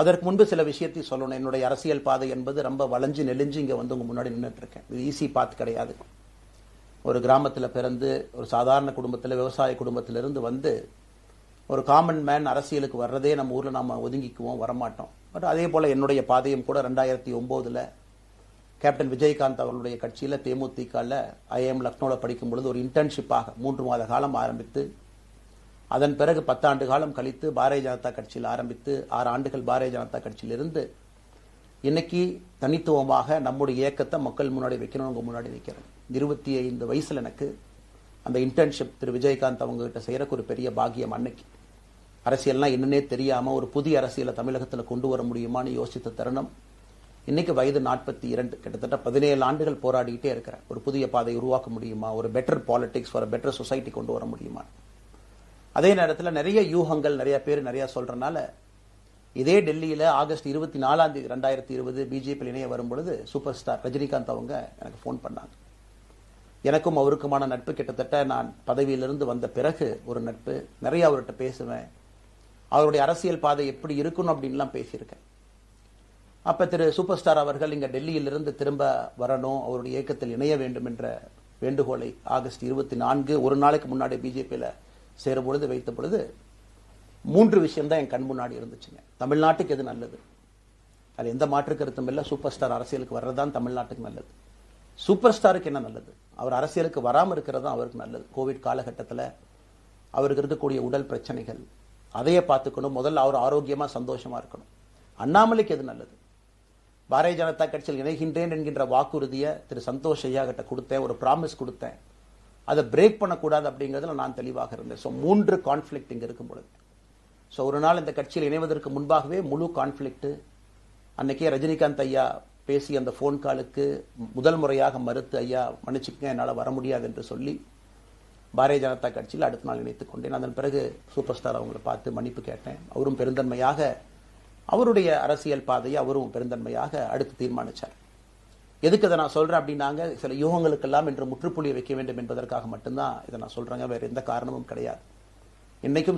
அதற்கு முன்பு சில விஷயத்தை சொல்லணும். என்னுடைய அரசியல் பாதை என்பது ரொம்ப வளைஞ்சு நெளிஞ்சு இங்க வந்து உங்க முன்னாடி நின்றுட்டு இருக்கேன். இது ஈஸி பாத் கிடையாது. ஒரு கிராமத்துல பிறந்து ஒரு சாதாரண குடும்பத்துல விவசாய குடும்பத்திலிருந்து வந்து ஒரு காமன் மேன் அரசியலுக்கு வர்றதே நம்ம ஊர்ல நாம ஒதுங்கிக்குவோம், வரமாட்டோம். பட் அதே போல என்னுடைய பாதையும் கூட 2009 கேப்டன் விஜயகாந்த் அவர்களுடைய கட்சியில தேமுதிகல ஐஎம் லக்னோல படிக்கும் பொழுது ஒரு இன்டர்ன்ஷிப்பாக 3 மாத காலம் ஆரம்பித்து அதன் பிறகு 10 ஆண்டு காலம் கழித்து பாரதிய ஜனதா கட்சியில் ஆரம்பித்து 6 ஆண்டுகள் பாரதிய ஜனதா கட்சியிலிருந்து இன்னைக்கு தனித்துவமாக நம்முடைய இயக்கத்தை மக்கள் முன்னாடி வைக்கணும், உங்க முன்னாடி வைக்கிறேன். 25 வயசுல எனக்கு அந்த இன்டர்ன்ஷிப் திரு விஜயகாந்த் அவங்க கிட்ட செய்யறக்கு ஒரு பெரிய பாக்கியம். அன்னைக்கு அரசியல்னா என்னன்னே தெரியாம ஒரு புதிய அரசியலை தமிழகத்தில் கொண்டு வர முடியுமான்னு யோசித்த தருணம். இன்னைக்கு வயது 42, கிட்டத்தட்ட 17 ஆண்டுகள் போராடிக்கிட்டே இருக்கிறேன். ஒரு புதிய பாதை உருவாக்க முடியுமா, ஒரு better politics for better society கொண்டு வர முடியுமா. அதே நேரத்தில் நிறைய யூகங்கள் நிறைய பேர் நிறைய சொல்றதுனால இதே டெல்லியில ஆகஸ்ட் 24 2020 பிஜேபி இணைய வரும்பொழுது சூப்பர் ஸ்டார் ரஜினிகாந்த் அவங்க எனக்கு போன் பண்ணாங்க. எனக்கும் அவருக்குமான நட்பு கிட்டத்தட்ட நான் பதவியிலிருந்து வந்த பிறகு ஒரு நட்பு. நிறைய அவர்கிட்ட பேசுவேன். அவருடைய அரசியல் பாதை எப்படி இருக்கணும் அப்படின்லாம் பேசியிருக்கேன். அப்ப திரு சூப்பர் ஸ்டார் அவர்கள் இங்க டெல்லியிலிருந்து திரும்ப வரணும், அவருடைய இயக்கத்தில் இணைய வேண்டும் என்ற வேண்டுகோளை ஆகஸ்ட் 24 ஒரு நாளைக்கு முன்னாடி பிஜேபியில சேரும் பொழுது வைத்த பொழுது 3 விஷயம் தான் என் கண் முன்னாடி இருந்துச்சுங்க. தமிழ்நாட்டுக்கு எது நல்லது, அது எந்த மாற்று கருத்தும் இல்லை. சூப்பர் ஸ்டார் அரசியலுக்கு வர்றதுதான் தமிழ்நாட்டுக்கு நல்லது. சூப்பர் ஸ்டாருக்கு என்ன நல்லது, அவர் அரசியலுக்கு வராமல் இருக்கிறது தான் அவருக்கு நல்லது. கோவிட் காலகட்டத்தில் அவருக்கு இருக்கக்கூடிய உடல் பிரச்சனைகள் அதையே பார்த்துக்கணும். முதல்ல அவர் ஆரோக்கியமா சந்தோஷமா இருக்கணும். அண்ணாமலைக்கு எது நல்லது, பாரதிய ஜனதா கட்சியில் இணைகின்றேன் என்கின்ற வாக்குறுதியை திரு சந்தோஷ் ஐயா கிட்ட கொடுத்தேன், ஒரு ப்ராமிஸ் கொடுத்தேன். அதை பிரேக் பண்ணக்கூடாது அப்படிங்கிறதுல நான் தெளிவாக இருந்தேன். ஸோ 3 கான்ஃபிளிக்ட் இங்க இருக்கும் பொழுது, ஸோ ஒரு நாள் இந்த கட்சியில் இணைவதற்கு முன்பாகவே முழு கான்ஃபிளிக்ட். அன்னைக்கே ரஜினிகாந்த் ஐயா பேசி அந்த போன் காலுக்கு முதல் முறையாக மறுத்து, ஐயா மன்னிச்சுக்கங்க என்னால் வர முடியாது என்று சொல்லி பாரதிய ஜனதா கட்சியில் அடுத்த நாள் இணைத்துக் கொண்டேன். அதன் பிறகு சூப்பர் ஸ்டார் அவங்களை பார்த்து மன்னிப்பு கேட்டேன். அவரும் பெருந்தன்மையாக அவருடைய அரசியல் பாதையை அவரும் பெருந்தன்மையாக அடுத்து தீர்மானிச்சார். எதுக்கு இதை நான் சொல்றேன் அப்படின்னாங்க, சில யூகங்களுக்கெல்லாம் என்று முற்றுப்புள்ளி வைக்க வேண்டும் என்பதற்காக மட்டும்தான் இதை நான் சொல்றேங்க, வேற எந்த காரணமும் கிடையாது. இன்னைக்கும்